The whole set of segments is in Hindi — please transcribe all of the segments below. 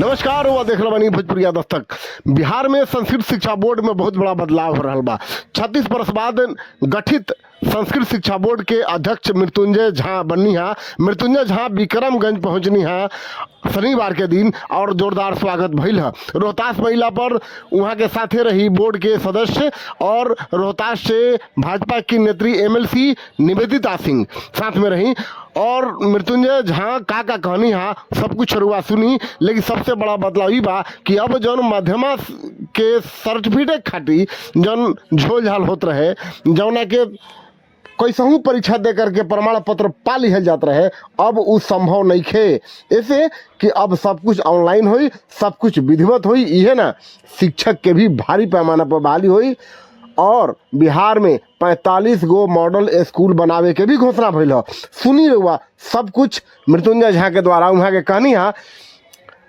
नमस्कार, वो देख रहा बानी भोजपुरिया दस्तक। बिहार में संस्कृत शिक्षा बोर्ड में बहुत बड़ा बदलाव हो रहा बा। 36 वर्ष बाद गठित संस्कृत शिक्षा बोर्ड के अध्यक्ष मृत्युंजय झा बननी है। मृत्युंजय झा विक्रमगंज पहुंचनी है शनिवार के दिन और जोरदार स्वागत भइल है। रोहतास महिला पर वहां के साथे रही बोर्ड के सदस्य और रोहतास से भाजपा की नेत्री एमएलसी निवेदिता सिंह साथ में रही और मृत्युंजय झा का कहानी है सब कुछ रुआ सुनी। लेकिन सबसे बड़ा बदलाव ई बा कि अब जौन माध्यमा के सर्टिफिकेट खातिर जौन झोल झाल होत रहे, जौना के कैसहू परीक्षा दे करके प्रमाण पत्र पा लिहल जात रहे, अब उ संभव नहीं खे। ऐसे कि अब सब कुछ ऑनलाइन हुई, सब कुछ विधिवत हुई। इहे ना शिक्षक के भी भारी पैमाना पर बहाली हुई और बिहार में 45 गो मॉडल स्कूल बनावे के भी घोषणा भइल है। सुनी रहुआ सब कुछ मृत्युंजय झा के द्वारा। वहाँ के कहानी है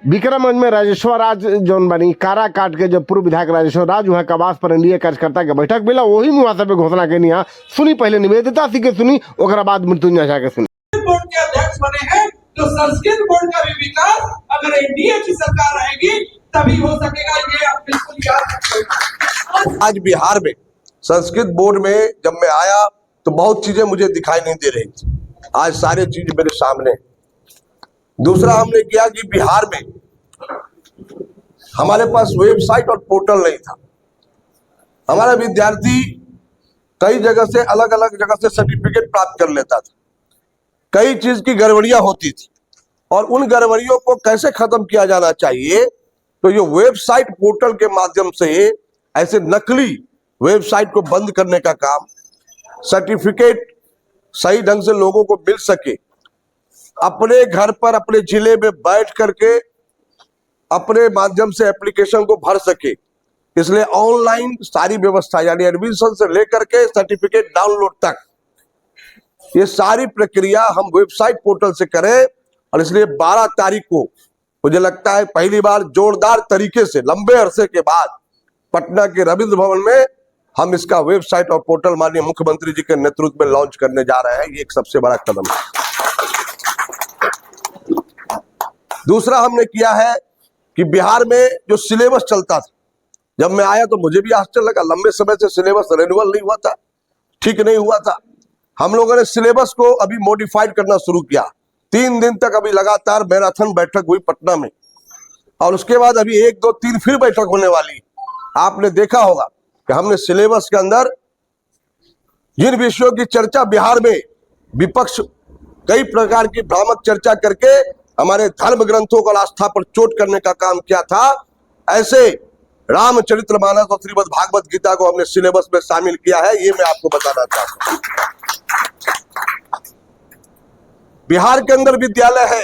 विक्रमगंज में राजेश्वर राज जौन बनी कारा काट के जो पूर्व विधायक राजेश्वर राज वहाँ कवास पर एनडीए कार्यकर्ता के बैठक मिला, वही मुआवजा पे घोषणा करनी है। सुनी पहले निवेदिता सिंह के सुनी, ओकरा बाद मृत्युंजय झा के सुनी। बोर्ड के अध्यक्ष बने हैं तो संस्कृत बोर्ड का भी विकास अगर एनडीए की सरकार रहेगी तभी हो सकेगा, ये आप बिल्कुल याद रखिएगा। आज बिहार में संस्कृत बोर्ड में जब मैं आया तो बहुत चीजें मुझे दिखाई नहीं दे रही थी, आज सारी चीज मेरे सामने। दूसरा हमने किया कि बिहार में हमारे पास वेबसाइट और पोर्टल नहीं था। हमारा विद्यार्थी कई जगह से अलग अलग जगह से सर्टिफिकेट प्राप्त कर लेता था, कई चीज की गड़बड़ियां होती थी और उन गड़बड़ियों को कैसे खत्म किया जाना चाहिए, तो ये वेबसाइट पोर्टल के माध्यम से ऐसे नकली वेबसाइट को बंद करने का काम, सर्टिफिकेट सही ढंग से लोगों को मिल सके, अपने घर पर अपने जिले में बैठ करके अपने माध्यम से एप्लीकेशन को भर सके, इसलिए ऑनलाइन सारी व्यवस्था यानी एडमिशन से लेकर के सर्टिफिकेट डाउनलोड तक ये सारी प्रक्रिया हम वेबसाइट पोर्टल से करें। और इसलिए 12 तारीख को मुझे लगता है पहली बार जोरदार तरीके से लंबे अरसे के बाद पटना के रविंद्र भवन में हम इसका वेबसाइट और पोर्टल माननीय मुख्यमंत्री जी के नेतृत्व में लॉन्च करने जा रहे हैं। ये एक सबसे बड़ा कदम है। दूसरा हमने किया है कि बिहार में जो सिलेबस चलता था, जब मैं आया तो मुझे भी आश्चर्य लगा, लंबे समय से सिलेबस रिन्यूअल नहीं हुआ था, ठीक नहीं हुआ था। हम लोगों ने सिलेबस को अभी मॉडिफाइड करना शुरू किया। 3 दिन तक अभी लगातार मैराथन बैठक हुई पटना में और उसके बाद अभी 1, 2, 3 फिर बैठक होने वाली। आपने देखा होगा कि हमने सिलेबस के अंदर जिन विषयों की चर्चा बिहार में विपक्ष कई प्रकार की भ्रामक चर्चा करके हमारे धर्म ग्रंथों को आस्था पर चोट करने का काम किया था, ऐसे रामचरितमानस और श्रीमद् भागवत गीता को हमने सिलेबस में शामिल किया है। ये मैं आपको बताना चाहता हूं। बिहार के अंदर विद्यालय है,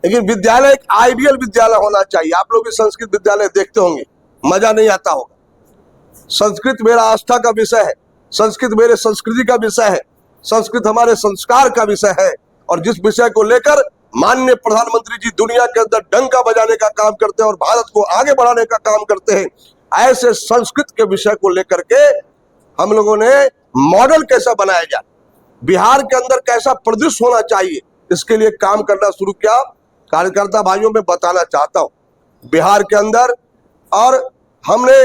लेकिन विद्यालय एक आइडियल विद्यालय होना चाहिए। आप लोग भी संस्कृत विद्यालय देखते होंगे, मजा नहीं आता होगा। संस्कृत मेरा आस्था का विषय है, संस्कृत मेरे संस्कृति का विषय है, संस्कृत हमारे संस्कार का विषय है और जिस विषय को लेकर माननीय प्रधानमंत्री जी दुनिया के अंदर डंका बजाने का काम करते हैं और भारत को आगे बढ़ाने का काम करते हैं, ऐसे संस्कृत के विषय को लेकर के हम लोगों ने मॉडल कैसा बनाया जाए, बिहार के अंदर कैसा प्रदेश होना चाहिए, इसके लिए काम करना शुरू किया। कार्यकर्ता भाइयों में बताना चाहता हूं बिहार के अंदर और हमने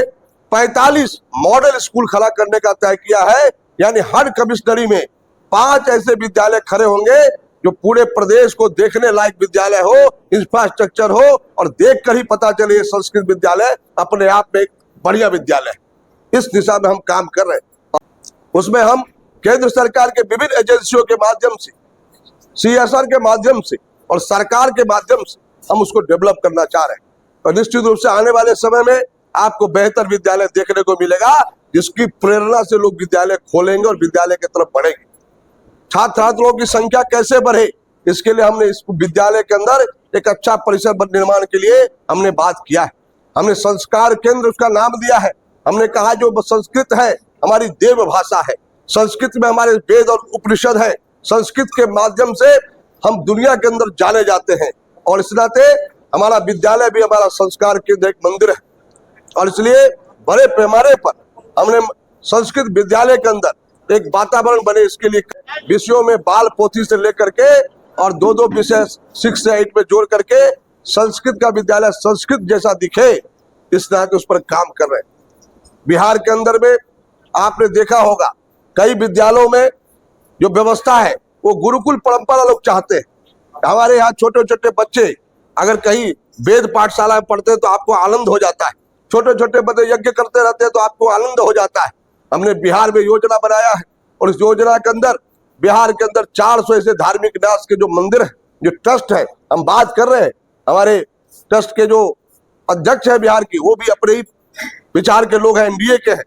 45 मॉडल स्कूल खड़ा करने का तय किया है। यानी हर कमिश्नरी में 5 ऐसे विद्यालय खड़े होंगे जो पूरे प्रदेश को देखने लायक विद्यालय हो, इंफ्रास्ट्रक्चर हो और देखकर ही पता चले ये संस्कृत विद्यालय अपने आप में एक बढ़िया विद्यालय है। इस दिशा में हम काम कर रहे हैं। उसमें हम केंद्र सरकार के विभिन्न एजेंसियों के माध्यम से, सीएसआर के माध्यम से और सरकार के माध्यम से हम उसको डेवलप करना चाह रहे हैं और निश्चित रूप से आने वाले समय में आपको बेहतर विद्यालय देखने को मिलेगा, जिसकी प्रेरणा से लोग विद्यालय खोलेंगे और विद्यालय की तरफ बढ़ेंगे। छात्रों की संख्या कैसे बढ़े, इसके लिए हमने इस विद्यालय के अंदर एक अच्छा परिसर निर्माण के लिए हमने बात किया है। हमने संस्कार केंद्र उसका नाम दिया है। हमने कहा जो संस्कृत है हमारी देव भाषा है, संस्कृत में हमारे वेद और उपनिषद है, संस्कृत के माध्यम से हम दुनिया के अंदर जाने जाते हैं और इस नाते हमारा विद्यालय भी हमारा संस्कार केंद्र एक मंदिर है और इसलिए बड़े पैमाने पर हमने संस्कृत विद्यालय के अंदर एक वातावरण बने, इसके लिए विषयों में बाल पोथी से लेकर के और दो विषय 6 से 8 में जोड़ करके संस्कृत का विद्यालय संस्कृत जैसा दिखे, इस तरह के उस पर काम कर रहे हैं। बिहार के अंदर में आपने देखा होगा कई विद्यालयों में जो व्यवस्था है वो गुरुकुल परंपरा लोग चाहते हैं। हमारे यहाँ छोटे छोटे बच्चे अगर कहीं वेद पाठशाला में पढ़ते हैं तो आपको आनंद हो जाता है, छोटे छोटे बच्चे यज्ञ करते रहते हैं तो आपको आनंद हो जाता है। हमने बिहार में योजना बनाया है और इस योजना के अंदर बिहार के अंदर 400 ऐसे धार्मिक न्यास के जो मंदिर है, जो ट्रस्ट है, हम बात कर रहे हैं, हमारे ट्रस्ट के जो अध्यक्ष है बिहार की वो भी अपने ही विचार के लोग हैं, एनडीए के हैं,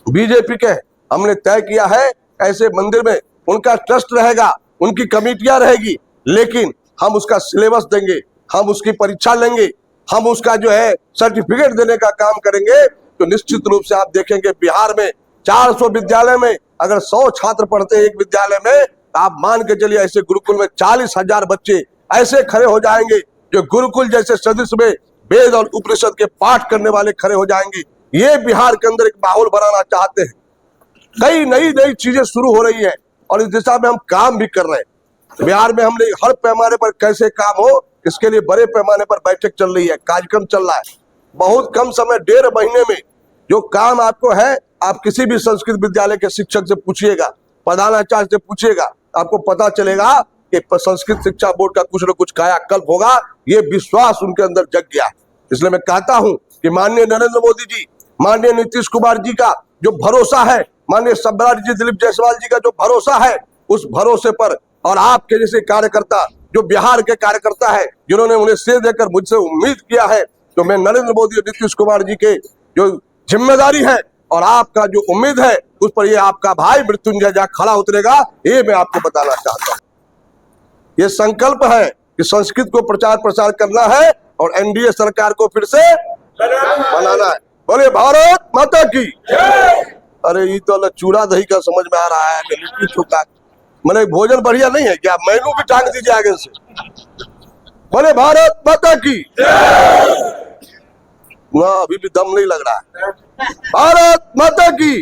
बीजेपी के हैं। हमने तय किया है ऐसे मंदिर में उनका ट्रस्ट रहेगा, उनकी कमेटियां रहेगी, लेकिन हम उसका सिलेबस देंगे, हम उसकी परीक्षा लेंगे, हम उसका जो है सर्टिफिकेट देने का काम करेंगे। तो निश्चित रूप से आप देखेंगे बिहार में 400 विद्यालय में अगर 100 छात्र पढ़ते हैं एक विद्यालय में, तो आप मान के चलिए ऐसे गुरुकुल में 40,000 बच्चे ऐसे खड़े हो जाएंगे जो गुरुकुल जैसे सदस्य में वेद और उपनिषद के पाठ करने वाले खड़े हो जाएंगे। ये बिहार के अंदर एक माहौल बनाना चाहते हैं। कई नई चीजें शुरू हो रही है और इस दिशा में हम काम भी कर रहे हैं। बिहार में हमने हर पैमाने पर कैसे काम हो, इसके लिए बड़े पैमाने पर बैठक चल रही है, कार्यक्रम चल रहा है। बहुत कम समय 1.5 महीने में जो काम आपको है, आप किसी भी संस्कृत विद्यालय के शिक्षक से पूछिएगा, प्रधानाचार्य से पूछिएगा, आपको पता चलेगा कि संस्कृत शिक्षा बोर्ड का कुछ न कुछ कायाकल्प होगा। ये विश्वास उनके अंदर जग गया है। इसलिए मैं कहता हूं कि माननीय नरेंद्र मोदी जी, माननीय नीतीश कुमार जी का जो भरोसा है, माननीय सम्राट जी दिलीप जायसवाल जी का जो भरोसा है, उस भरोसे पर और आपके जैसे कार्यकर्ता जो बिहार के कार्यकर्ता है, जिन्होंने उन्हें श्रेय देकर मुझसे उम्मीद किया है, तो मैं नरेंद्र मोदी और नीतीश कुमार जी के जो जिम्मेदारी है और आपका जो उम्मीद है, उस पर ये आपका भाई मृत्युंजय जहाँ खड़ा उतरेगा, ये मैं आपको बताना चाहता हूँ। ये संकल्प है कि संस्कृत को प्रचार प्रसार करना है और एनडीए सरकार को फिर से बनाना है। बोले भारत माता की। अरे ये तो चूड़ा दही का समझ में आ रहा है, लिट्टी चोखा, मैंने भोजन बढ़िया नहीं है क्या? मेनू भी टांग दीजिए आगे से। बोले भारत माता की। ना अभी भी दम नहीं लग रहा है। भारत माता की।